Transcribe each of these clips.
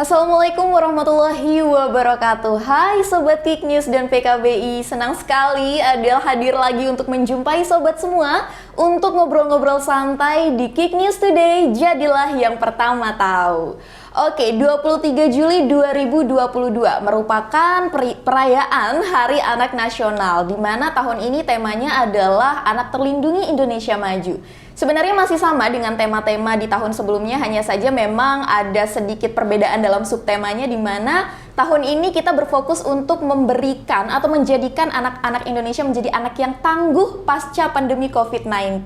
Assalamualaikum warahmatullahi wabarakatuh. Hai Sobat Kik News dan PKBI. Senang sekali Adel hadir lagi untuk menjumpai Sobat semua untuk ngobrol-ngobrol santai di Kik News Today. Jadilah yang pertama tahu. Oke, 23 Juli 2022 merupakan perayaan Hari Anak Nasional, di mana tahun ini temanya adalah Anak Terlindungi Indonesia Maju. Sebenarnya masih sama dengan tema-tema di tahun sebelumnya, hanya saja memang ada sedikit perbedaan dalam subtemanya, di mana tahun ini kita berfokus untuk memberikan atau menjadikan anak-anak Indonesia menjadi anak yang tangguh pasca pandemi COVID-19.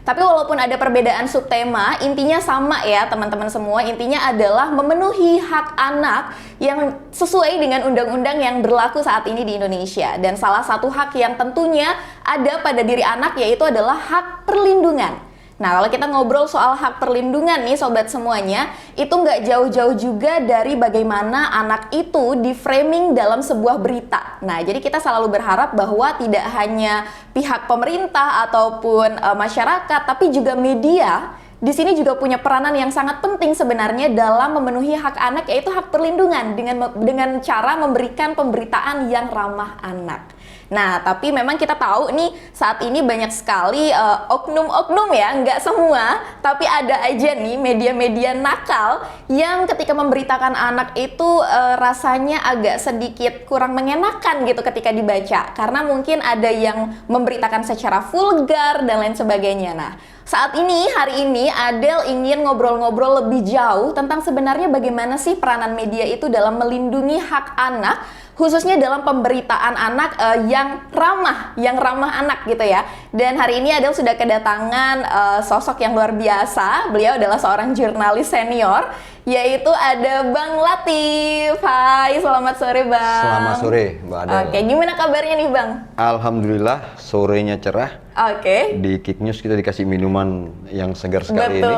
Tapi walaupun ada perbedaan subtema, intinya sama ya teman-teman semua. Intinya adalah memenuhi hak anak yang sesuai dengan undang-undang yang berlaku saat ini di Indonesia. Dan salah satu hak yang tentunya ada pada diri anak yaitu adalah hak perlindungan. Nah, kalau kita ngobrol soal hak perlindungan nih sobat semuanya, itu nggak jauh-jauh juga dari bagaimana anak itu di-framing dalam sebuah berita. Nah, jadi kita selalu berharap bahwa tidak hanya pihak pemerintah ataupun masyarakat, tapi juga media di sini juga punya peranan yang sangat penting sebenarnya dalam memenuhi hak anak, yaitu hak perlindungan dengan cara memberikan pemberitaan yang ramah anak. Nah, tapi memang kita tahu nih saat ini banyak sekali oknum-oknum ya, nggak semua, tapi ada aja nih media-media nakal yang ketika memberitakan anak itu rasanya agak sedikit kurang mengenakan gitu ketika dibaca, karena mungkin ada yang memberitakan secara vulgar dan lain sebagainya. Nah, saat ini, hari ini Adel ingin ngobrol-ngobrol lebih jauh tentang sebenarnya bagaimana sih peranan media itu dalam melindungi hak anak, khususnya dalam pemberitaan anak yang ramah anak gitu ya. Dan hari ini Adel sudah kedatangan sosok yang luar biasa. Beliau adalah seorang jurnalis senior, yaitu ada Bang Latif. Hai, selamat sore Bang. Selamat sore Mbak Adel. Oke, gimana kabarnya nih Bang? Alhamdulillah, sorenya cerah. Oke. Di Kik News kita dikasih minuman yang segar sekali. Betul.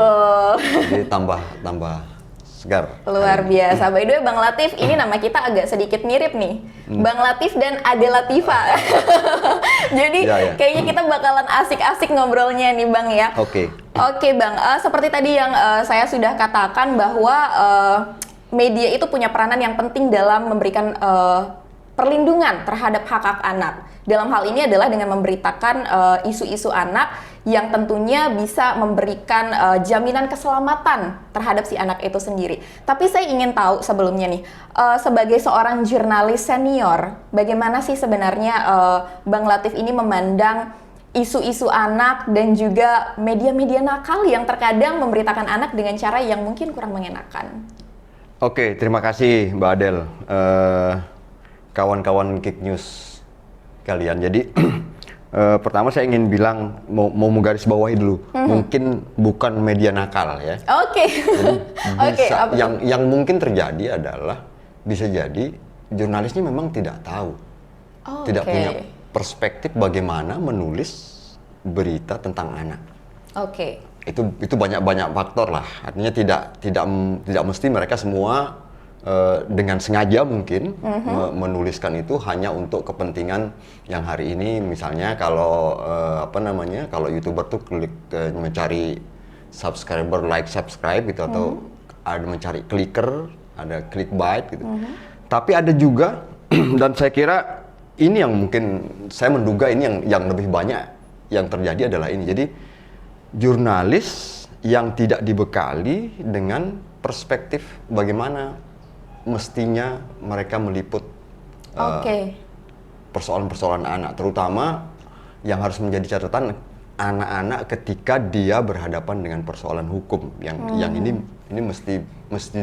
Ini. Jadi tambah segar. Luar biasa. By the way, Bang Latif, ini nama kita agak sedikit mirip nih. Bang Latif dan Ade Latifa. Jadi kayaknya kita bakalan asik-asik ngobrolnya nih Bang ya. Oke. Oke Bang, seperti tadi yang saya sudah katakan bahwa media itu punya peranan yang penting dalam memberikan perlindungan terhadap hak-hak anak. Dalam hal ini adalah dengan memberitakan isu-isu anak yang tentunya bisa memberikan jaminan keselamatan terhadap si anak itu sendiri. Tapi saya ingin tahu sebelumnya nih, sebagai seorang jurnalis senior, bagaimana sih sebenarnya Bang Latif ini memandang isu-isu anak dan juga media-media nakal yang terkadang memberitakan anak dengan cara yang mungkin kurang mengenakan? Oke, terima kasih Mbak Adel. Kawan-kawan Kik News kalian. Jadi pertama saya ingin bilang mau menggaris bawahi dulu. Mungkin bukan media nakal ya. Oke. Jadi yang mungkin terjadi adalah bisa jadi jurnalisnya memang tidak tahu. Tidak punya perspektif bagaimana menulis berita tentang anak. Oke. Itu banyak faktor lah. Artinya tidak mesti mereka semua dengan sengaja mungkin menuliskan itu hanya untuk kepentingan yang hari ini. Misalnya kalau kalau YouTuber tuh mencari subscriber, like, subscribe gitu, atau ada mencari clicker, ada clickbait gitu. Tapi ada juga dan saya kira ini yang mungkin saya menduga ini yang lebih banyak yang terjadi adalah ini. Jadi jurnalis yang tidak dibekali dengan perspektif bagaimana mestinya mereka meliput persoalan-persoalan anak, terutama yang harus menjadi catatan anak-anak ketika dia berhadapan dengan persoalan hukum yang ini mesti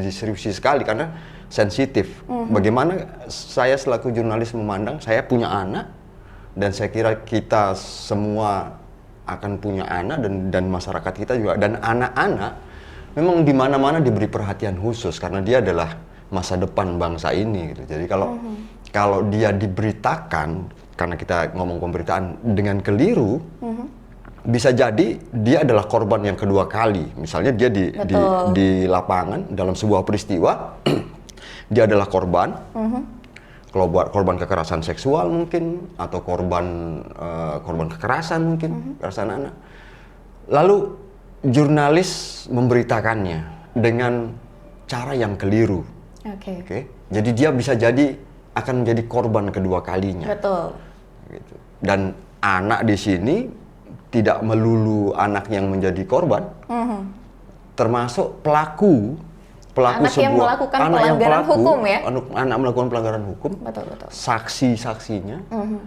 diseriusi sekali karena sensitif. Bagaimana saya selaku jurnalis memandang, saya punya anak dan saya kira kita semua akan punya anak dan masyarakat kita juga, dan anak-anak memang di mana-mana diberi perhatian khusus karena dia adalah masa depan bangsa ini gitu. Jadi kalau dia diberitakan, karena kita ngomong pemberitaan dengan keliru, bisa jadi dia adalah korban yang kedua kali. Misalnya dia di lapangan dalam sebuah peristiwa, dia adalah korban, korban kekerasan seksual mungkin, atau korban kekerasan mungkin, kekerasan anak. Lalu jurnalis memberitakannya dengan cara yang keliru. Oke. Oke. Jadi dia bisa jadi akan menjadi korban kedua kalinya. Betul. Gitu. Dan anak di sini tidak melulu anak yang menjadi korban, termasuk pelaku Anak yang melakukan pelanggaran hukum ya? Anak melakukan pelanggaran hukum, Betul. saksi-saksinya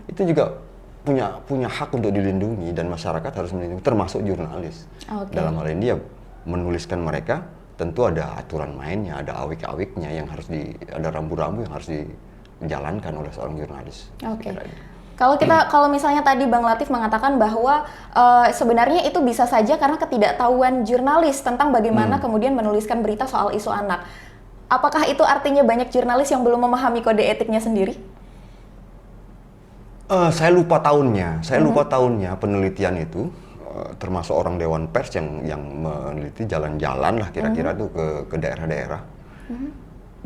itu juga punya hak untuk dilindungi dan masyarakat harus melindungi, termasuk jurnalis. Oke. Dalam hal ini dia menuliskan mereka, tentu ada aturan mainnya, ada awik-awiknya yang harus ada rambu-rambu yang harus dijalankan oleh seorang jurnalis. Oke. Kalau misalnya tadi Bang Latif mengatakan bahwa sebenarnya itu bisa saja karena ketidaktahuan jurnalis tentang bagaimana kemudian menuliskan berita soal isu anak. Apakah itu artinya banyak jurnalis yang belum memahami kode etiknya sendiri? Saya lupa tahunnya penelitian itu, termasuk orang Dewan Pers yang meneliti jalan-jalan lah kira-kira tuh ke daerah-daerah.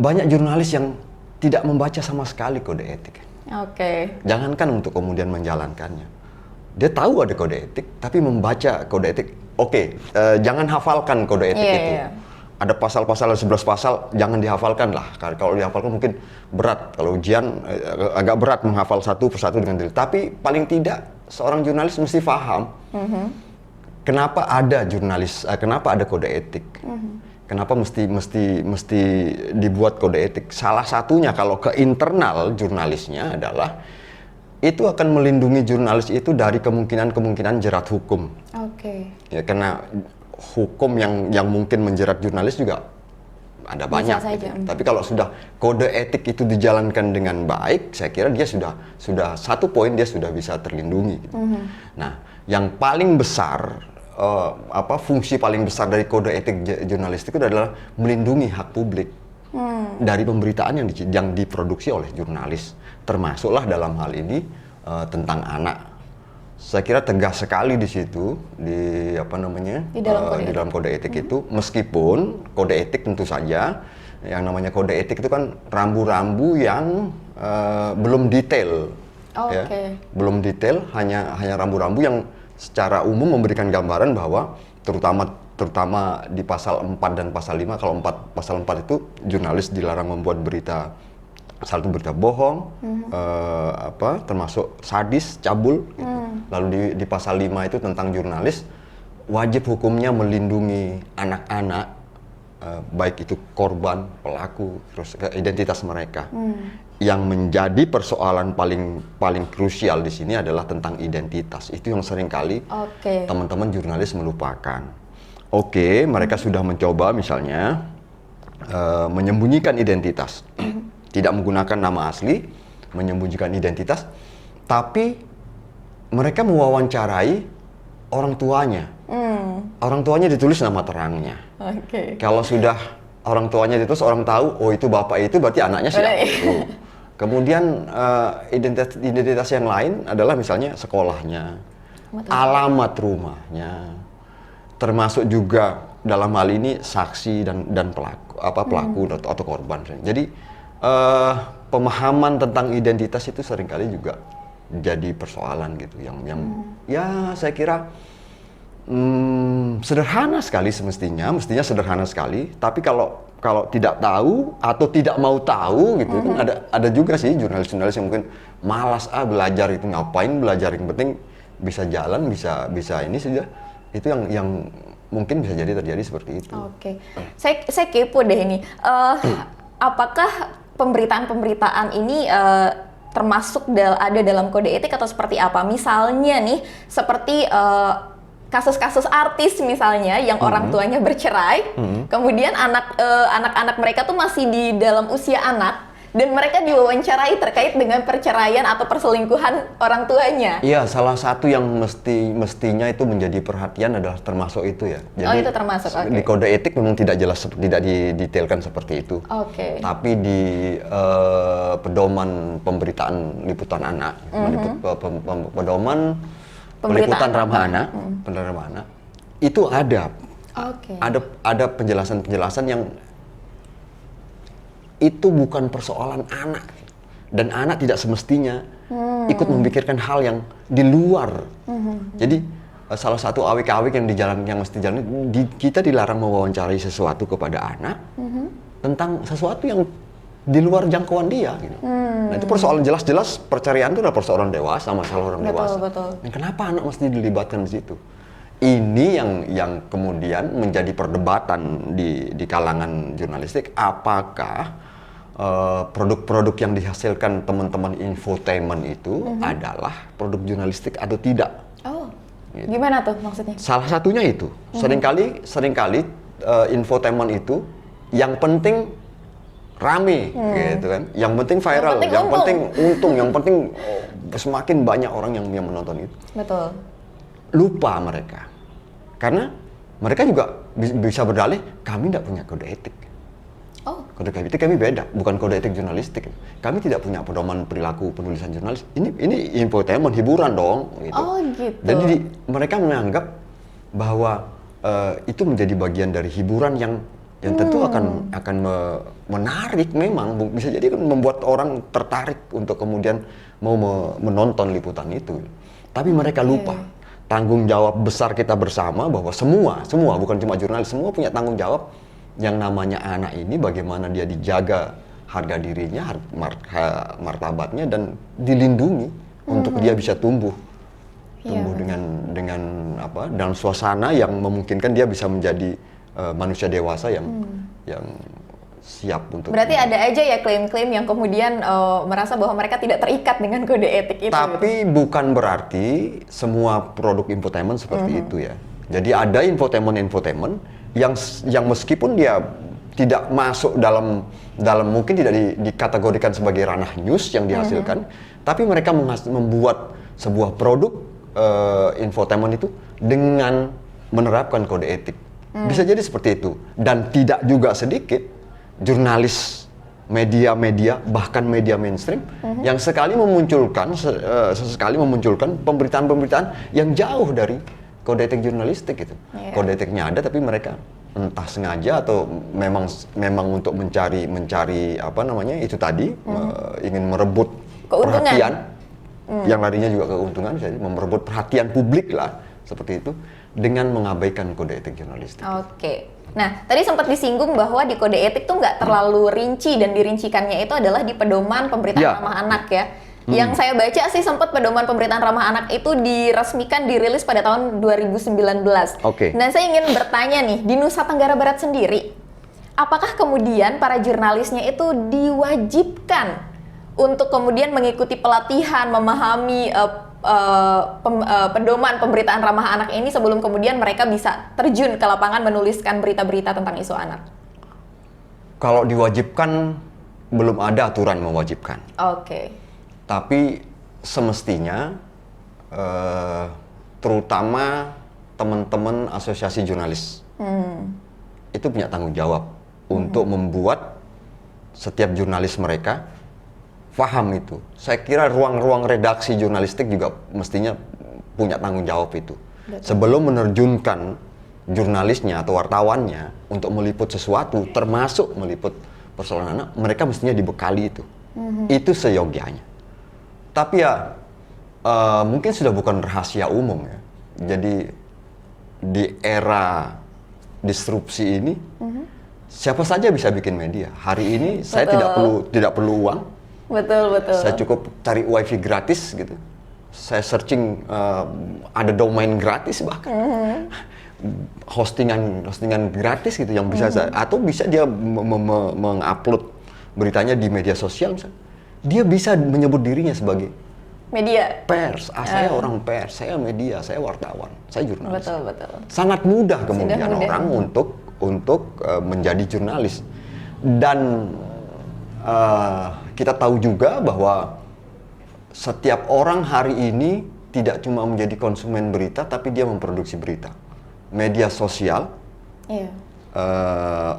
Banyak jurnalis yang tidak membaca sama sekali kode etik. Oke. Jangankan untuk kemudian menjalankannya. Dia tahu ada kode etik, tapi membaca kode etik. Oke, jangan hafalkan kode etik itu. Ada pasal-pasal, 11 pasal, jangan dihafalkan lah. Kalau dihafalkan mungkin berat. Kalau ujian agak berat menghafal satu persatu dengan detail. Tapi paling tidak seorang jurnalis mesti paham kenapa ada kenapa ada kode etik. Kenapa mesti dibuat kode etik? Salah satunya kalau ke internal jurnalisnya adalah itu akan melindungi jurnalis itu dari kemungkinan jerat hukum. Oke. Ya, karena hukum yang mungkin menjerat jurnalis juga ada banyak. Gitu. Tapi kalau sudah kode etik itu dijalankan dengan baik, saya kira dia sudah satu poin dia sudah bisa terlindungi. Gitu. Nah, yang paling besar fungsi paling besar dari kode etik jurnalistik itu adalah melindungi hak publik dari pemberitaan yang diproduksi oleh jurnalis, termasuklah dalam hal ini tentang anak. Saya kira tegas sekali di situ di dalam kode etik itu, meskipun kode etik tentu saja yang namanya kode etik itu kan rambu-rambu yang belum detail. Ya, belum detail, hanya rambu-rambu yang secara umum memberikan gambaran bahwa terutama di pasal 4 dan pasal 5, kalau pasal 4 itu jurnalis dilarang membuat berita, satu berita bohong, termasuk sadis, cabul. Gitu. Lalu di pasal 5 itu tentang jurnalis, wajib hukumnya melindungi anak-anak, baik itu korban, pelaku, terus identitas mereka. Yang menjadi persoalan paling krusial di sini adalah tentang identitas. Itu yang seringkali teman-teman jurnalis melupakan. Mereka sudah mencoba misalnya menyembunyikan identitas, tidak menggunakan nama asli, menyembunyikan identitas, tapi mereka mewawancarai orang tuanya. Orang tuanya ditulis nama terangnya. Kalau sudah orang tuanya ditulis, orang tahu, oh itu bapak itu berarti anaknya siapa. Kemudian identitas yang lain adalah misalnya sekolahnya, alamat rumahnya, termasuk juga dalam hal ini saksi dan pelaku atau korban. Jadi pemahaman tentang identitas itu seringkali juga jadi persoalan gitu, yang ya saya kira sederhana sekali mestinya sederhana sekali, tapi kalau tidak tahu atau tidak mau tahu gitu kan ada juga sih jurnalis-jurnalis yang mungkin malas belajar itu, ngapain belajar, yang penting bisa jalan, bisa ini saja. Itu yang mungkin bisa jadi terjadi seperti itu. Saya kepo deh ini. Apakah pemberitaan ini termasuk ada dalam kode etik atau seperti apa? Misalnya nih seperti kasus-kasus artis misalnya yang orang tuanya bercerai, kemudian anak-anak mereka tuh masih di dalam usia anak dan mereka diwawancarai terkait dengan perceraian atau perselingkuhan orang tuanya. Iya, salah satu yang mestinya itu menjadi perhatian adalah termasuk itu ya. Jadi itu termasuk. Di kode etik memang tidak didetailkan seperti itu. Tapi di pedoman pemberitaan liputan anak, pedoman peliputan ramah anak, itu ada penjelasan yang itu bukan persoalan anak, dan anak tidak semestinya ikut memikirkan hal yang di luar. Jadi salah satu awik-awik yang mesti jalan, kita dilarang mewawancarai sesuatu kepada anak tentang sesuatu yang di luar jangkauan dia gitu. Nah itu persoalan jelas-jelas perceraian itu adalah persoalan dewasa, masalah orang dewasa. Betul. Dan kenapa anak mesti dilibatkan di situ? Ini yang kemudian menjadi perdebatan di kalangan jurnalistik. Apakah produk-produk yang dihasilkan teman-teman infotainment itu adalah produk jurnalistik atau tidak? Oh, gimana tuh maksudnya? Salah satunya itu. Seringkali infotainment itu yang penting rame gitu kan, yang penting viral, yang penting untung, yang penting semakin banyak orang yang menonton itu. Betul. Lupa mereka, karena mereka juga bisa berdalih kami tidak punya kode etik. Oh. Kode etik kami beda, bukan kode etik jurnalistik. Kami tidak punya pedoman perilaku penulisan jurnalis. Ini infotainment, hiburan dong. Gitu. Oh gitu. Jadi mereka menganggap bahwa itu menjadi bagian dari hiburan yang tentu akan menarik, memang bisa jadi membuat orang tertarik untuk kemudian mau menonton liputan itu. Tapi mereka lupa tanggung jawab besar kita bersama, bahwa semua bukan cuma jurnalis, semua punya tanggung jawab yang namanya anak ini, bagaimana dia dijaga harga dirinya, martabatnya, dan dilindungi untuk dia bisa tumbuh dengan apa, dalam suasana yang memungkinkan dia bisa menjadi manusia dewasa yang siap untuk. Berarti ada aja ya klaim-klaim yang kemudian merasa bahwa mereka tidak terikat dengan kode etik itu. Tapi bukan berarti semua produk infotainment seperti itu ya. Jadi ada infotainment yang meskipun dia tidak masuk dalam mungkin tidak dikategorikan sebagai ranah news yang dihasilkan, tapi mereka membuat sebuah produk infotainment itu dengan menerapkan kode etik. Bisa jadi seperti itu. Dan tidak juga sedikit jurnalis, media-media, bahkan media mainstream yang sesekali memunculkan pemberitaan-pemberitaan yang jauh dari kode etik jurnalistik gitu. Kode etiknya ada, tapi mereka entah sengaja atau memang untuk mencari apa namanya itu tadi, ingin merebut keuntungan. Perhatian, yang larinya juga keuntungan, jadi merebut perhatian publik lah seperti itu, dengan mengabaikan kode etik jurnalistik. Oke. Nah, tadi sempat disinggung bahwa di kode etik tuh nggak terlalu rinci, dan dirincikannya itu adalah di pedoman pemberitaan ramah anak ya. Yang saya baca sih sempat pedoman pemberitaan ramah anak itu diresmikan, dirilis pada tahun 2019. Oke. Nah, saya ingin bertanya nih, di Nusa Tenggara Barat sendiri, apakah kemudian para jurnalisnya itu diwajibkan untuk kemudian mengikuti pelatihan, memahami pedoman pemberitaan ramah anak ini sebelum kemudian mereka bisa terjun ke lapangan menuliskan berita-berita tentang isu anak? Kalau diwajibkan, belum ada aturan mewajibkan. Oke. Tapi semestinya, terutama teman-teman asosiasi jurnalis, itu punya tanggung jawab untuk membuat setiap jurnalis mereka paham itu. Saya kira ruang-ruang redaksi jurnalistik juga mestinya punya tanggung jawab itu. Betul. Sebelum menerjunkan jurnalisnya atau wartawannya untuk meliput sesuatu, termasuk meliput persoalan anak, mereka mestinya dibekali itu. Itu seyogianya. Tapi ya mungkin sudah bukan rahasia umum ya. Jadi di era disrupsi ini, siapa saja bisa bikin media. Hari ini saya tidak perlu uang. Betul. Saya cukup cari wifi gratis gitu. Saya searching, ada domain gratis bahkan. Hostingan gratis gitu yang bisa atau bisa dia mengupload beritanya di media sosial misalnya. Dia bisa menyebut dirinya sebagai media pers. Saya orang pers, saya media, saya wartawan, saya jurnalis. Betul. Sangat mudah kemudian orang untuk menjadi jurnalis. Dan kita tahu juga bahwa setiap orang hari ini tidak cuma menjadi konsumen berita, tapi dia memproduksi berita. Media sosial,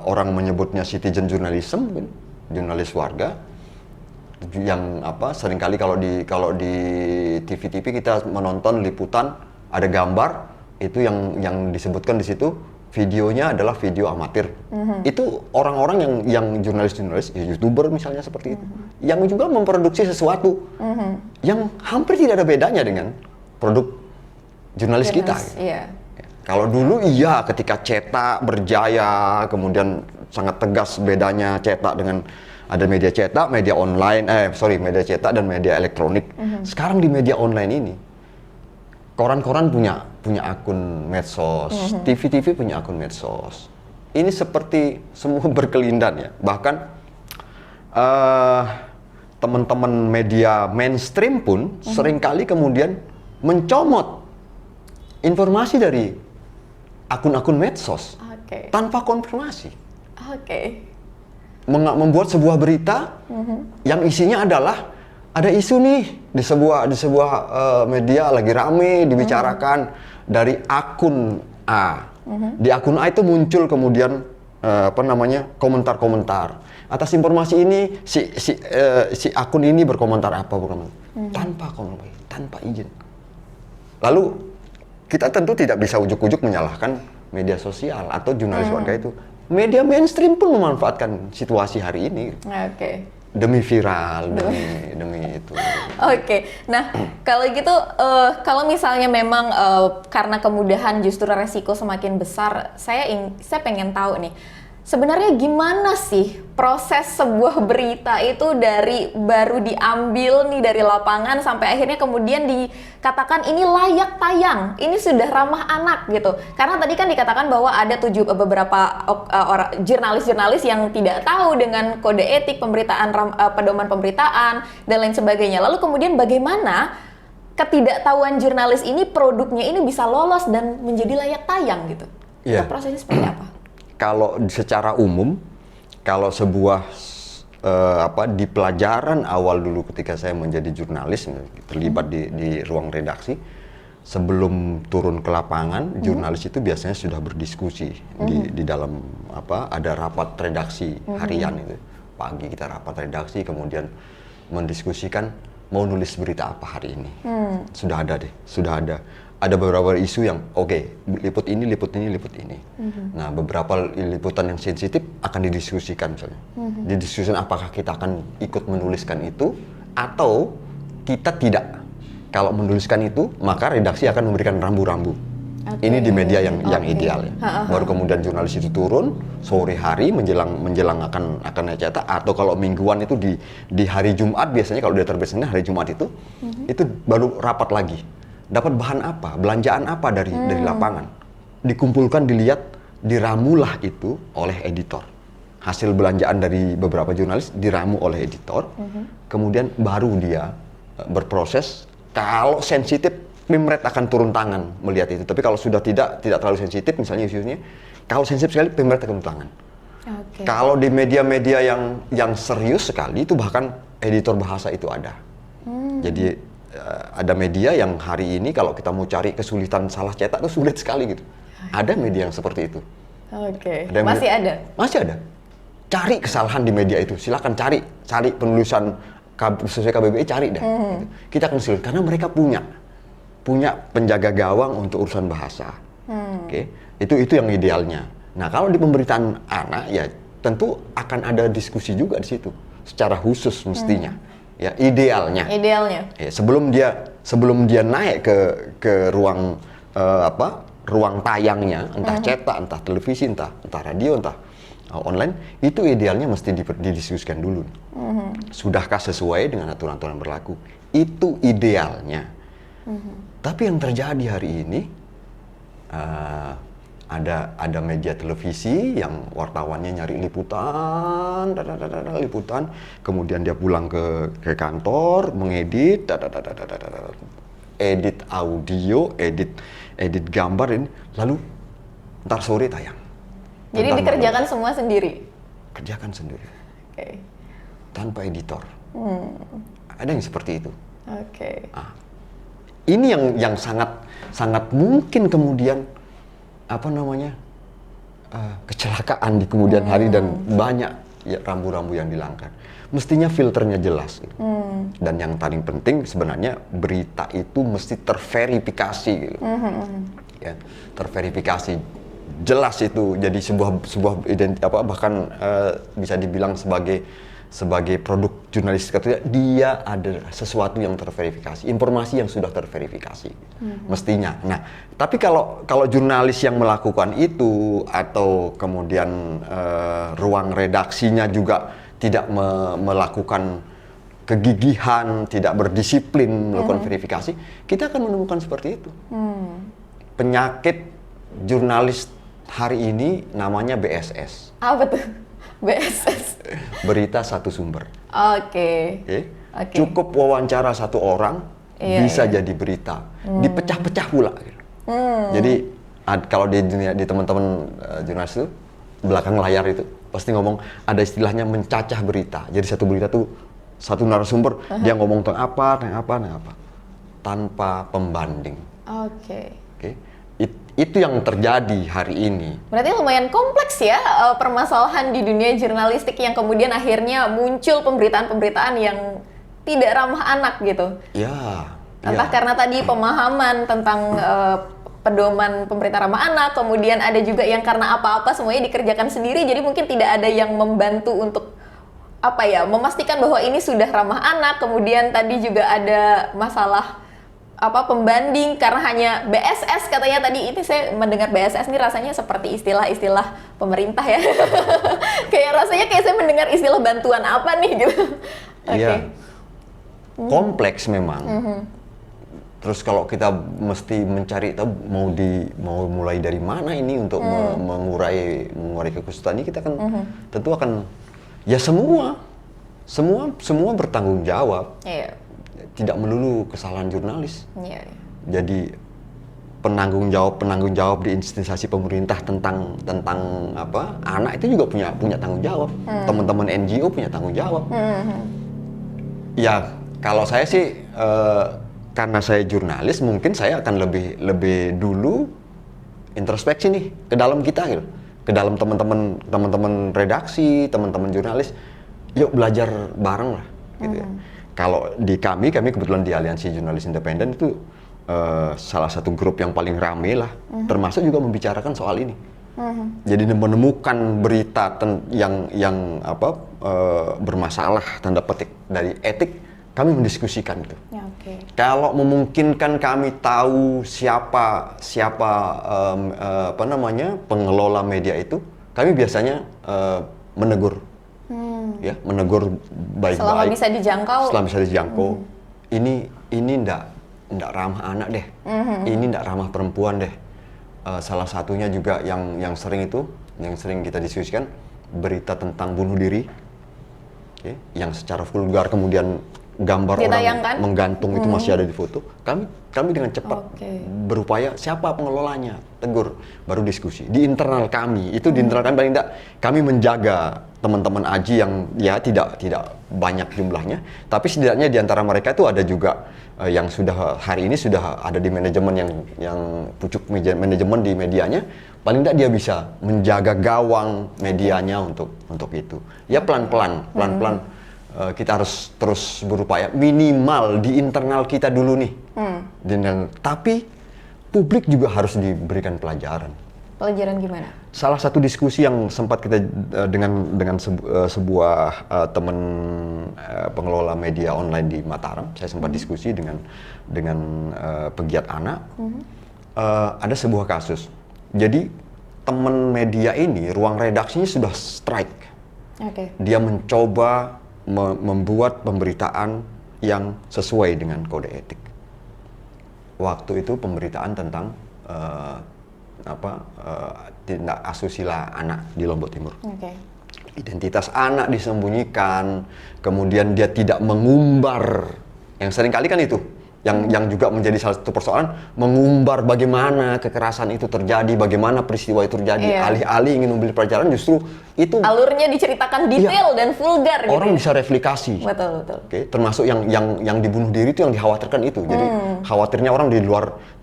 orang menyebutnya citizen journalism, jurnalis warga, yang seringkali kalau di TV kita menonton liputan ada gambar, itu yang disebutkan di situ videonya adalah video amatir. Itu orang-orang yang jurnalis-jurnalis, YouTuber misalnya seperti itu, yang juga memproduksi sesuatu yang hampir tidak ada bedanya dengan produk jurnalis kita. Iya. Kalau dulu ketika cetak berjaya, kemudian sangat tegas bedanya cetak dengan Ada media cetak, media online, media cetak dan media elektronik. Sekarang di media online ini, koran-koran punya akun medsos, TV-TV punya akun medsos. Ini seperti semua berkelindan ya. Bahkan teman-teman media mainstream pun seringkali kemudian mencomot informasi dari akun-akun medsos tanpa konfirmasi. Membuat sebuah berita yang isinya adalah ada isu nih di sebuah media lagi rame dibicarakan dari akun A. Di akun A itu muncul kemudian komentar-komentar atas informasi ini si akun ini berkomentar tanpa konfirmasi, tanpa izin. Lalu kita tentu tidak bisa ujuk-ujuk menyalahkan media sosial atau jurnalis warga itu. Media mainstream pun memanfaatkan situasi hari ini demi viral, demi itu. Nah kalau gitu, kalau misalnya memang karena kemudahan justru resiko semakin besar, saya pengen tahu nih, sebenarnya gimana sih proses sebuah berita itu dari baru diambil nih dari lapangan sampai akhirnya kemudian dikatakan ini layak tayang, ini sudah ramah anak gitu. Karena tadi kan dikatakan bahwa ada beberapa jurnalis-jurnalis yang tidak tahu dengan kode etik pemberitaan, pedoman pemberitaan dan lain sebagainya. Lalu kemudian bagaimana ketidaktahuan jurnalis ini, produknya ini bisa lolos dan menjadi layak tayang gitu? Yeah. Prosesnya seperti apa? Kalau secara umum, kalau sebuah di pelajaran awal dulu ketika saya menjadi jurnalis, terlibat di ruang redaksi, sebelum turun ke lapangan, jurnalis itu biasanya sudah berdiskusi di dalam ada rapat redaksi harian itu. Pagi kita rapat redaksi, kemudian mendiskusikan mau nulis berita apa hari ini. Sudah ada. Ada beberapa isu yang liput ini. Nah, beberapa liputan yang sensitif akan didiskusikan misalnya. Didiskusikan apakah kita akan ikut menuliskan itu atau kita tidak. Kalau menuliskan itu, maka redaksi akan memberikan rambu-rambu. Ini di media yang ideal ya. Baru kemudian jurnalis itu turun sore hari menjelang akan cetak, atau kalau mingguan itu di hari Jumat biasanya, kalau dia terbitnya hari Jumat itu baru rapat lagi. Dapat bahan apa, belanjaan apa dari lapangan, dikumpulkan, dilihat, diramulah itu oleh editor. Hasil belanjaan dari beberapa jurnalis diramu oleh editor, kemudian baru dia berproses. Kalau sensitif, Pemret akan turun tangan melihat itu. Tapi kalau sudah tidak terlalu sensitif, misalnya isunya, kalau sensitif sekali, Pemret akan turun tangan. Kalau di media-media yang serius sekali, itu bahkan editor bahasa itu ada. Jadi ada media yang hari ini kalau kita mau cari kesulitan salah cetak itu sulit sekali gitu. Ada media yang seperti itu. Masih ada? Masih ada. Cari kesalahan di media itu, silakan cari penulisan sesuai KBBI, cari dah. Gitu. Kita akan sulit karena mereka punya penjaga gawang untuk urusan bahasa. Itu yang idealnya. Nah, kalau di pemberitaan anak ya tentu akan ada diskusi juga di situ secara khusus mestinya. Ya, idealnya. Ya, sebelum dia naik ke ruang ruang tayangnya, entah cetak, entah televisi, entah radio, entah online, itu idealnya mesti didiskusikan dulu. Sudahkah sesuai dengan aturan-aturan berlaku? Itu idealnya. Tapi yang terjadi hari ini, ada media televisi yang wartawannya nyari liputan, kemudian dia pulang ke kantor, mengedit, edit audio, edit gambar ini, lalu ntar sore tayang. Jadi dikerjakan semua sendiri? Kerjakan sendiri. Tanpa editor. Ada yang seperti itu. Ini yang sangat mungkin kemudian kecelakaan di kemudian hari dan banyak rambu-rambu yang dilanggar. Mestinya filternya jelas gitu. Dan yang paling penting sebenarnya berita itu mesti terverifikasi gitu. Ya, terverifikasi jelas itu jadi sebuah bahkan bisa dibilang sebagai produk jurnalistik, dia ada sesuatu yang terverifikasi, informasi yang sudah terverifikasi, mestinya. Nah, tapi kalau jurnalis yang melakukan itu atau kemudian ruang redaksinya juga melakukan kegigihan, tidak berdisiplin melakukan verifikasi, kita akan menemukan seperti itu. Penyakit jurnalis hari ini namanya BSS. Apa tuh? BSS. Berita satu sumber. Oke. Cukup wawancara satu orang bisa jadi berita, dipecah-pecah pula. Jadi kalau di teman-teman jurnalis itu belakang layar itu pasti ngomong ada istilahnya mencacah berita. Jadi satu berita tuh satu narasumber dia ngomong tentang apa, tanpa pembanding. Oke. Itu yang terjadi hari ini. Berarti lumayan kompleks ya permasalahan di dunia jurnalistik yang kemudian akhirnya muncul pemberitaan-pemberitaan yang tidak ramah anak gitu. Ya. Entah karena tadi pemahaman tentang pedoman pemberitaan ramah anak, kemudian ada juga yang karena apa-apa semuanya dikerjakan sendiri, jadi mungkin tidak ada yang membantu untuk memastikan bahwa ini sudah ramah anak. Kemudian tadi juga ada masalah pembanding karena hanya BSS katanya tadi. Ini saya mendengar BSS ini rasanya seperti istilah-istilah pemerintah ya. Rasanya kayak saya mendengar istilah bantuan apa nih gitu. Iya. Kompleks memang. Terus kalau kita mesti mencari tahu mau mulai dari mana ini untuk mengurai kekusutan ini, kita kan tentu akan semua bertanggung jawab. Tidak melulu kesalahan jurnalis. Jadi penanggung jawab di instansi pemerintah tentang anak itu juga punya tanggung jawab. Teman-teman NGO punya tanggung jawab. Ya kalau saya sih karena saya jurnalis, mungkin saya akan lebih dulu introspeksi nih ke dalam kita gitu. Ke dalam teman-teman redaksi, teman-teman jurnalis, yuk belajar bareng lah gitu ya. Kalau di kami kebetulan di Aliansi Jurnalis Independen itu salah satu grup yang paling rame lah, termasuk juga membicarakan soal ini. Jadi menemukan berita yang bermasalah tanda petik dari etik, kami mendiskusikan itu. Kalau memungkinkan kami tahu siapa pengelola media itu, kami biasanya menegur. Menegur baik-baik. Selama bisa dijangkau. Ini ndak ramah anak deh. Ini ndak ramah perempuan deh. Salah satunya juga yang sering kita diskusikan, berita tentang bunuh diri. Yang secara vulgar kemudian gambar ditayangkan, orang menggantung itu masih ada di foto. Kami dengan cepat berupaya siapa pengelolanya, tegur, baru diskusi. Di internal kami, itu di internal kami paling tidak kami menjaga teman-teman AJI yang ya tidak banyak jumlahnya, tapi setidaknya di antara mereka itu ada juga yang sudah hari ini sudah ada di manajemen yang pucuk manajemen di medianya, paling tidak dia bisa menjaga gawang medianya untuk itu. Ya pelan-pelan kita harus terus berupaya minimal di internal kita dulu nih. Tapi publik juga harus diberikan pelajaran. Pelajaran gimana? Salah satu diskusi yang sempat kita dengan sebuah teman pengelola media online di Mataram, saya sempat diskusi dengan pegiat anak. Ada sebuah kasus. Jadi teman media ini ruang redaksinya sudah strike. Dia mencoba membuat pemberitaan yang sesuai dengan kode etik. Waktu itu pemberitaan tentang tindak asusila anak di Lombok Timur. Identitas anak disembunyikan, kemudian dia tidak mengumbar. Yang seringkali kan itu, yang juga menjadi salah satu persoalan, mengumbar bagaimana kekerasan itu terjadi, bagaimana peristiwa itu terjadi. Alih-alih ingin memberi pelajaran, justru itu alurnya diceritakan detail dan vulgar. Orang bisa replikasi. Betul. Termasuk yang dibunuh diri itu yang dikhawatirkan itu. Jadi khawatirnya orang di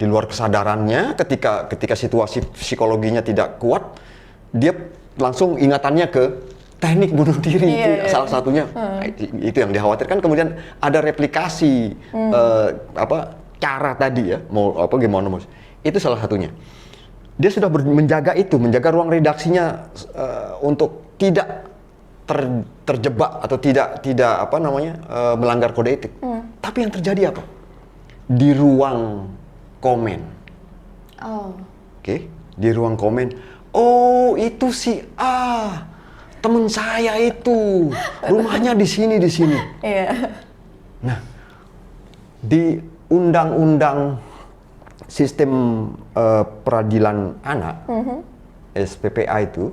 luar kesadarannya, ketika situasi psikologinya tidak kuat, dia langsung ingatannya ke teknik bunuh diri. Salah satunya itu yang dikhawatirkan. Kemudian ada replikasi cara tadi ya, gimana itu salah satunya. Dia sudah menjaga ruang redaksinya untuk tidak terjebak atau tidak melanggar kode etik. Tapi yang terjadi apa? Di ruang komen. Di ruang komen. Oh, itu si A. teman saya itu rumahnya di sini di sini. Iya. Nah, di undang-undang sistem peradilan anak, SPPA itu,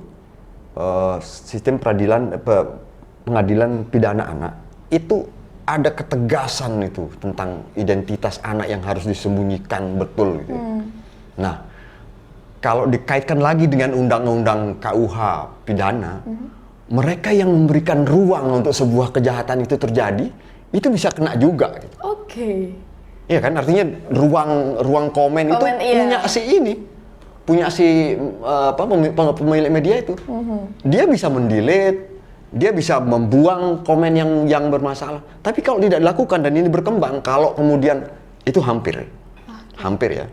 sistem pengadilan pidana anak, itu ada ketegasan itu tentang identitas anak yang harus disembunyikan betul gitu. Nah, kalau dikaitkan lagi dengan undang-undang KUH pidana, mereka yang memberikan ruang untuk sebuah kejahatan itu terjadi, itu bisa kena juga gitu. Oke. Iya kan, artinya ruang komen itu iya. punya si pemilik media itu. Dia bisa mendelete, dia bisa membuang komen yang bermasalah. Tapi kalau tidak dilakukan dan ini berkembang, kalau kemudian itu hampir ya,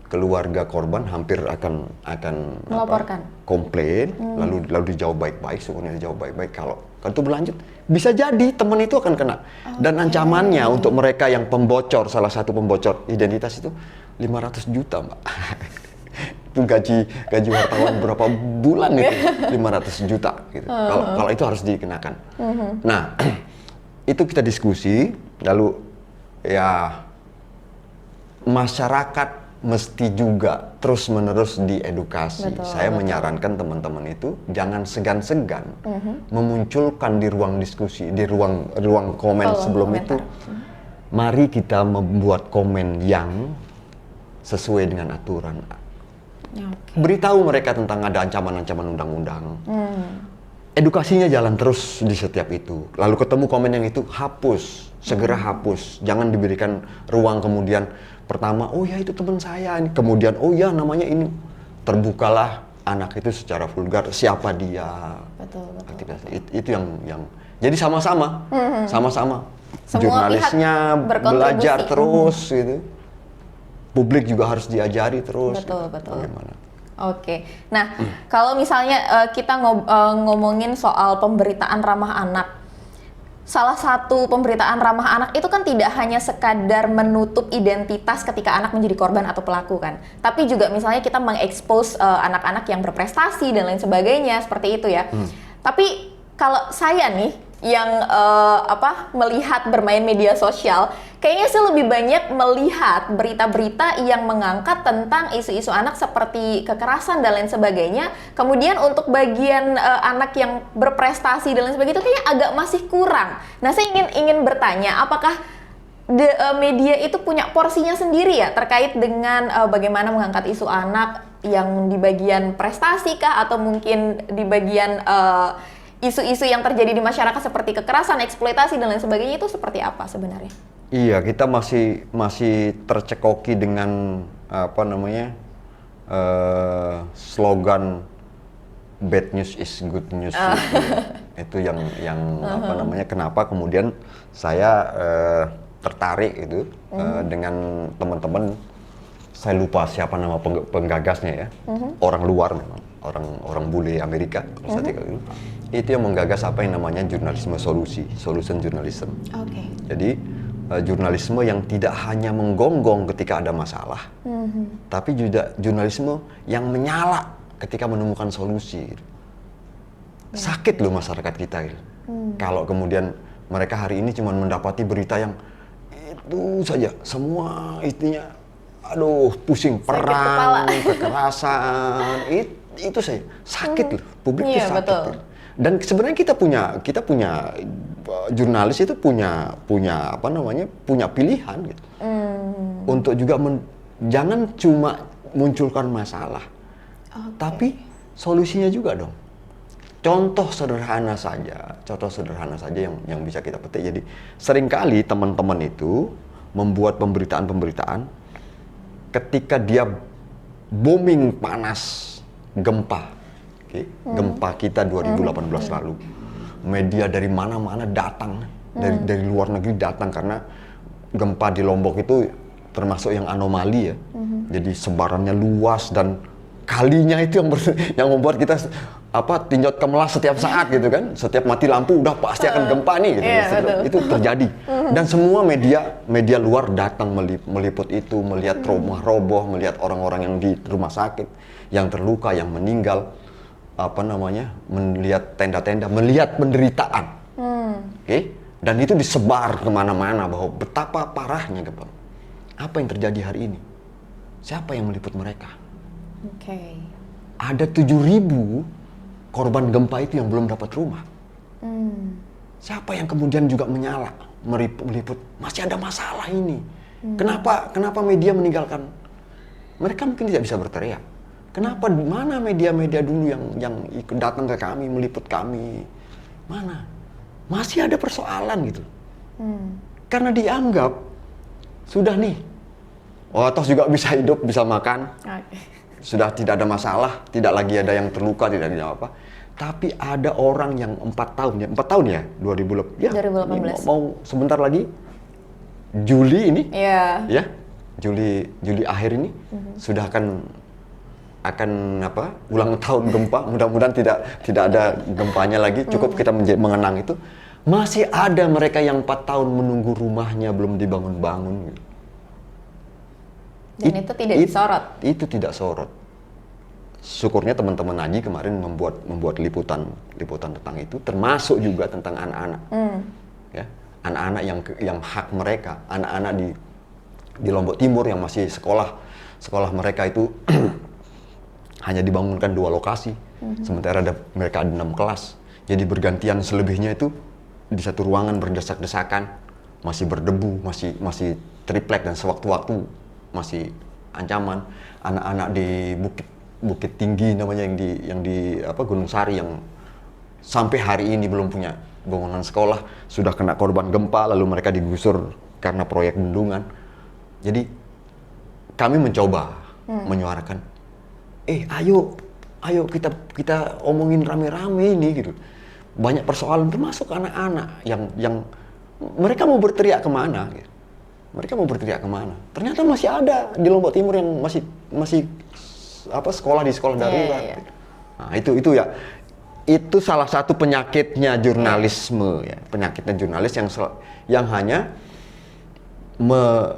keluarga korban hampir akan melaporkan, komplain, lalu dijawab baik-baik, semuanya dijawab baik-baik. Kalau itu berlanjut, bisa jadi teman itu akan kena. Dan ancamannya untuk mereka yang pembocor, salah satu pembocor identitas itu 500 juta, Mbak. Itu gaji wartawan berapa bulan itu, 500 juta gitu. Kalau itu harus dikenakan. Nah, itu kita diskusi, lalu ya masyarakat mesti juga terus-menerus diedukasi. Saya menyarankan teman-teman itu jangan segan-segan memunculkan di ruang diskusi, di ruang komen sebelum itu. Mari kita membuat komen yang sesuai dengan aturan. Beritahu mereka tentang ada ancaman-ancaman undang-undang. Edukasinya jalan terus di setiap itu. Lalu ketemu komen yang itu, hapus, segera hapus. Jangan diberikan ruang kemudian pertama, oh ya itu teman saya, kemudian oh ya namanya ini. Terbukalah anak itu secara vulgar, siapa dia. Betul. Itu yang jadi sama-sama. Jurnalisnya belajar terus gitu. Publik juga harus diajari terus. Betul. Bagaimana? Oke. Nah, kalau misalnya kita ngomongin soal pemberitaan ramah anak, salah satu pemberitaan ramah anak itu kan tidak hanya sekadar menutup identitas ketika anak menjadi korban atau pelaku kan, tapi juga misalnya kita mengekspos anak-anak yang berprestasi dan lain sebagainya seperti itu ya. Tapi kalau saya nih yang melihat bermain media sosial, kayaknya sih lebih banyak melihat berita-berita yang mengangkat tentang isu-isu anak seperti kekerasan dan lain sebagainya. Kemudian untuk bagian anak yang berprestasi dan lain sebagainya itu kayaknya agak masih kurang. Nah, saya ingin bertanya, apakah media itu punya porsinya sendiri ya terkait dengan bagaimana mengangkat isu anak yang di bagian prestasi kah, atau mungkin di bagian isu-isu yang terjadi di masyarakat seperti kekerasan, eksploitasi dan lain sebagainya, itu seperti apa sebenarnya? Iya, kita masih tercekoki dengan slogan bad news is good news. Gitu. Itu yang kenapa kemudian saya tertarik itu dengan teman-teman. Saya lupa siapa nama penggagasnya ya. Orang luar memang, orang bule Amerika kalau saya dulu. Itu yang menggagas apa yang namanya jurnalisme solution journalism. Jadi jurnalisme yang tidak hanya menggonggong ketika ada masalah, tapi juga jurnalisme yang menyala ketika menemukan solusi. Sakit loh masyarakat kita gitu. Kalau kemudian mereka hari ini cuma mendapati berita yang itu saja, semua intinya, aduh pusing, perang, kekerasan, itu saja, sakit loh, publik itu sakit. Betul. Dan sebenarnya kita punya jurnalis itu punya pilihan gitu. Untuk juga jangan cuma munculkan masalah, tapi solusinya juga dong. Contoh sederhana saja yang bisa kita petik. Jadi seringkali teman-teman itu membuat pemberitaan ketika dia booming panas gempa. Gempa kita 2018 lalu, media dari mana-mana datang, dari luar negeri datang, karena gempa di Lombok itu termasuk yang anomali ya. Jadi sebarannya luas dan kalinya itu yang membuat kita tinjau kemelas setiap saat gitu kan. Setiap mati lampu udah pasti akan gempa nih gitu. Itu terjadi. Dan semua media luar datang meliput itu, melihat rumah roboh, melihat orang-orang yang di rumah sakit, yang terluka, yang meninggal. apa namanya, melihat tenda-tenda, melihat penderitaan. Oke? Dan itu disebar kemana-mana bahwa betapa parahnya gempa. Apa yang terjadi hari ini? Siapa yang meliput mereka? Oke. Ada 7.000 korban gempa itu yang belum dapat rumah. Siapa yang kemudian juga menyala, meliput, masih ada masalah ini. Kenapa media meninggalkan? Mereka mungkin tidak bisa berteriak. Kenapa, mana media-media dulu yang datang ke kami, meliput kami? Mana? Masih ada persoalan gitu. Karena dianggap, sudah nih, toh juga bisa hidup, bisa makan. Sudah tidak ada masalah, tidak lagi ada yang terluka, tidak ada apa. Tapi ada orang yang 4 tahun ya, 2018. Ya, 2018. mau sebentar lagi, Juli ini, Iya. ya, Juli akhir ini sudah akan apa, ulang tahun gempa. Mudah-mudahan tidak ada gempanya lagi. Cukup kita mengenang itu. Masih ada mereka yang 4 tahun menunggu rumahnya belum dibangun-bangun. Dan itu tidak disorot. Itu tidak sorot. Syukurnya teman-teman Aji kemarin membuat liputan tentang itu, termasuk juga tentang anak-anak. Ya, anak-anak yang hak mereka, anak-anak di Lombok Timur yang masih sekolah mereka itu hanya dibangunkan 2 lokasi, sementara mereka ada 6 kelas. Jadi bergantian, selebihnya itu di satu ruangan berdesak-desakan, masih berdebu, masih triplek, dan sewaktu-waktu masih ancaman. Anak-anak di Bukit Tinggi namanya, yang di Gunung Sari, yang sampai hari ini belum punya bangunan sekolah, sudah kena korban gempa, lalu mereka digusur karena proyek bendungan. Jadi kami mencoba menyuarakan, ayo kita omongin rame-rame ini gitu. Banyak persoalan, termasuk anak-anak yang mereka mau berteriak kemana gitu. Mereka mau berteriak kemana? Ternyata masih ada di Lombok Timur yang masih sekolah di sekolah darurat. Yeah. Nah, itu ya. Itu salah satu penyakitnya jurnalisme ya. Penyakitnya jurnalis yang hanya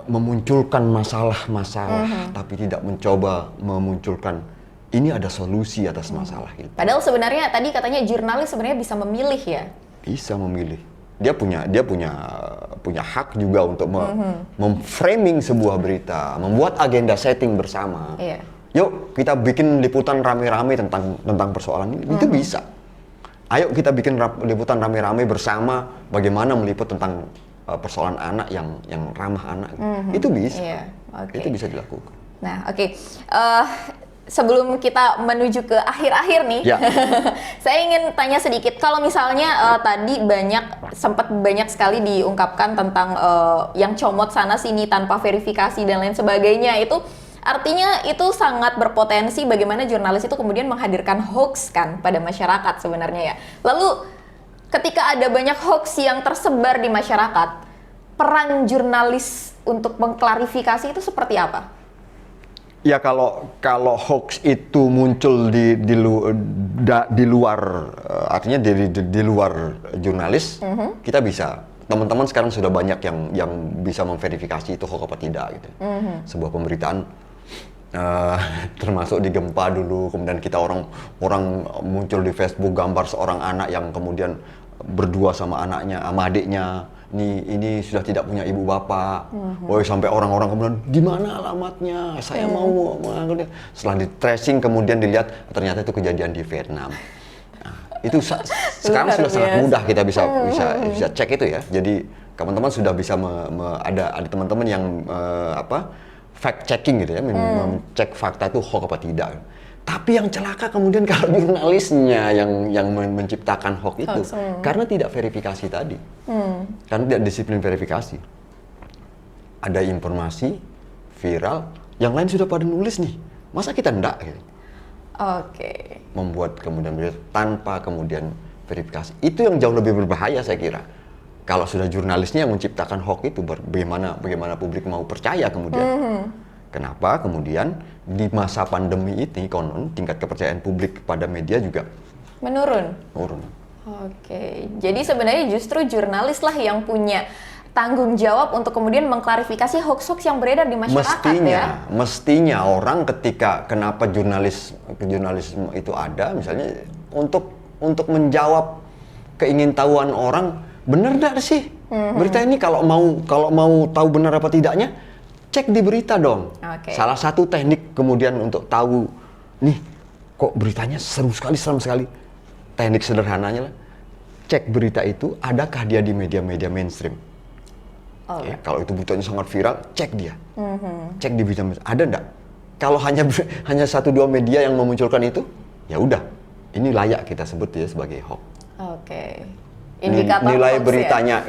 memunculkan masalah-masalah, tapi tidak mencoba memunculkan ini ada solusi atas masalah itu. Padahal sebenarnya tadi katanya jurnalis sebenarnya bisa memilih ya. Bisa memilih. Dia punya hak juga untuk memframing sebuah berita, membuat agenda setting bersama. Iya. Yuk kita bikin liputan rame-rame tentang persoalan ini. Itu bisa. Ayo kita bikin liputan rame-rame bersama bagaimana meliput tentang persoalan anak yang ramah anak. Itu bisa. Iya. Okay. Itu bisa dilakukan. Nah, oke. Sebelum kita menuju ke akhir-akhir nih, Ya. saya ingin tanya sedikit. Kalau misalnya tadi sempat banyak sekali diungkapkan tentang yang comot sana sini tanpa verifikasi dan lain sebagainya, itu artinya itu sangat berpotensi bagaimana jurnalis itu kemudian menghadirkan hoax kan pada masyarakat sebenarnya ya. Lalu ketika ada banyak hoax yang tersebar di masyarakat, peran jurnalis untuk mengklarifikasi itu seperti apa? Ya kalau hoax itu muncul di luar artinya di luar jurnalis, kita bisa. Teman-teman sekarang sudah banyak yang bisa memverifikasi itu hoax apa tidak gitu. Sebuah pemberitaan termasuk di gempa dulu, kemudian kita orang muncul di Facebook gambar seorang anak yang kemudian berdua sama anaknya, sama adiknya. Ini sudah tidak punya ibu bapak. Sampai orang-orang kemudian di mana alamatnya? Saya mau mengambilnya. Setelah di tracing kemudian dilihat ternyata itu kejadian di Vietnam. Nah, itu sekarang sudah sangat mudah kita bisa cek itu ya. Jadi teman-teman sudah bisa ada teman-teman yang fact checking gitu ya, mengecek fakta itu hoax apa tidak. Tapi yang celaka kemudian kalau jurnalisnya yang menciptakan hoax itu, karena tidak verifikasi tadi, karena tidak disiplin verifikasi. Ada informasi viral, yang lain sudah pada nulis nih, masa kita enggak? Gitu. Oke. Membuat kemudian tanpa kemudian verifikasi, itu yang jauh lebih berbahaya saya kira. Kalau sudah jurnalisnya yang menciptakan hoax itu, bagaimana publik mau percaya kemudian? Kenapa kemudian di masa pandemi ini konon tingkat kepercayaan publik kepada media juga menurun. Oke, jadi sebenarnya justru jurnalis lah yang punya tanggung jawab untuk kemudian mengklarifikasi hoax-hoax yang beredar di masyarakat ya. Mestinya orang ketika kenapa jurnalisme itu ada, misalnya untuk menjawab keingintahuan orang, benar nggak sih berita ini, kalau mau tahu benar apa tidaknya, cek di berita dong. Salah satu teknik kemudian untuk tahu nih kok beritanya seru sekali, seram sekali, teknik sederhananya lah, cek berita itu adakah dia di media-media mainstream. Kalau itu beritanya sangat viral, cek dia, cek di berita ada nggak. Kalau hanya 1-2 media yang memunculkan itu, ya udah, ini layak kita sebut dia sebagai hoax. Indikator nilai hoax, beritanya,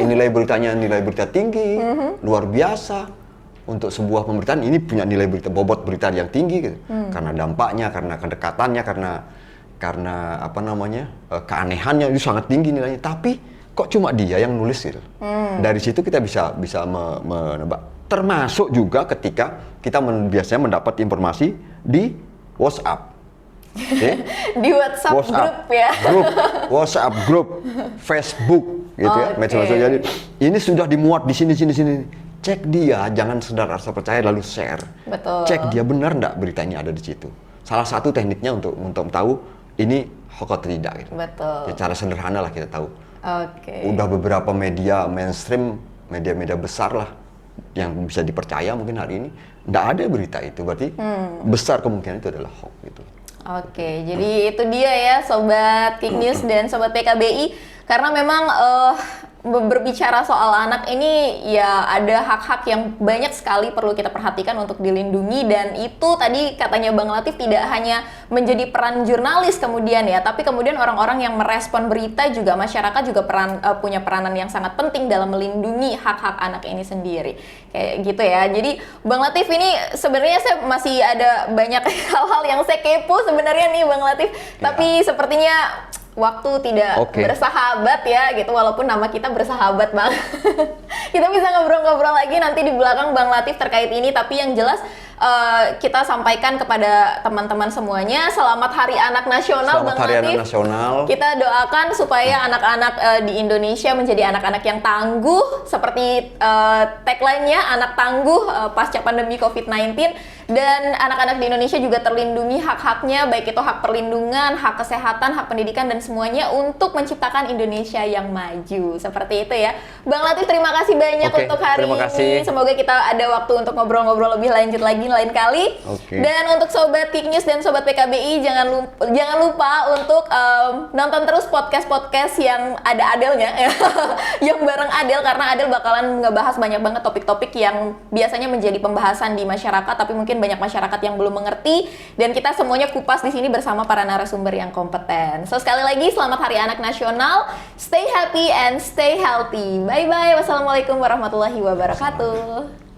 nilai berita tinggi, luar biasa. Untuk sebuah pemberitaan ini punya nilai berita, bobot berita yang tinggi gitu. Karena dampaknya, karena kedekatannya, karena apa namanya, keanehannya itu sangat tinggi nilainya. Tapi kok cuma dia yang nulis gitu. Dari situ kita bisa menebak. Termasuk juga ketika kita biasanya mendapat informasi di WhatsApp. Di WhatsApp grup ya. WhatsApp grup, Facebook gitu ya, media sosial. Jadi ini sudah dimuat di sini. Cek dia, jangan sekedar rasa percaya lalu share. Betul. Cek dia benar enggak berita ini ada di situ. Salah satu tekniknya untuk tahu ini hoax atau tidak gitu. Betul. Ya, cara sederhana lah kita tahu. Udah beberapa media mainstream, media-media besar lah yang bisa dipercaya mungkin hari ini enggak ada berita itu, berarti besar kemungkinan itu adalah hoax gitu. Jadi itu dia ya Sobat Kik News dan Sobat PKBI, karena memang berbicara soal anak ini ya ada hak-hak yang banyak sekali perlu kita perhatikan untuk dilindungi, dan itu tadi katanya Bang Latif tidak hanya menjadi peran jurnalis kemudian ya, tapi kemudian orang-orang yang merespon berita juga, masyarakat juga punya peranan yang sangat penting dalam melindungi hak-hak anak ini sendiri. Kayak gitu ya. Jadi Bang Latif ini sebenarnya saya masih ada banyak hal-hal yang saya kepo sebenarnya nih Bang Latif, tapi sepertinya waktu tidak bersahabat ya gitu, walaupun nama kita bersahabat Bang. Kita bisa ngobrol-ngobrol lagi nanti di belakang Bang Latif terkait ini, tapi yang jelas kita sampaikan kepada teman-teman semuanya, selamat Hari Anak Nasional Bang Latif. Anak Nasional. Kita doakan supaya anak-anak di Indonesia menjadi anak-anak yang tangguh, seperti tagline-nya, anak tangguh pasca pandemi COVID-19, dan anak-anak di Indonesia juga terlindungi hak-haknya, baik itu hak perlindungan, hak kesehatan, hak pendidikan, dan semuanya untuk menciptakan Indonesia yang maju. Seperti itu ya. Bang Latif, terima kasih banyak untuk hari ini. Semoga kita ada waktu untuk ngobrol-ngobrol lebih lanjut lagi lain kali. Dan untuk Sobat Kik News dan Sobat PKBI, jangan lupa untuk nonton terus podcast-podcast yang ada Adelnya yang bareng Adel, karena Adel bakalan ngebahas banyak banget topik-topik yang biasanya menjadi pembahasan di masyarakat, tapi mungkin banyak masyarakat yang belum mengerti, dan kita semuanya kupas di sini bersama para narasumber yang kompeten. So sekali lagi selamat Hari Anak Nasional. Stay happy and stay healthy. Bye bye. Wassalamualaikum warahmatullahi wabarakatuh.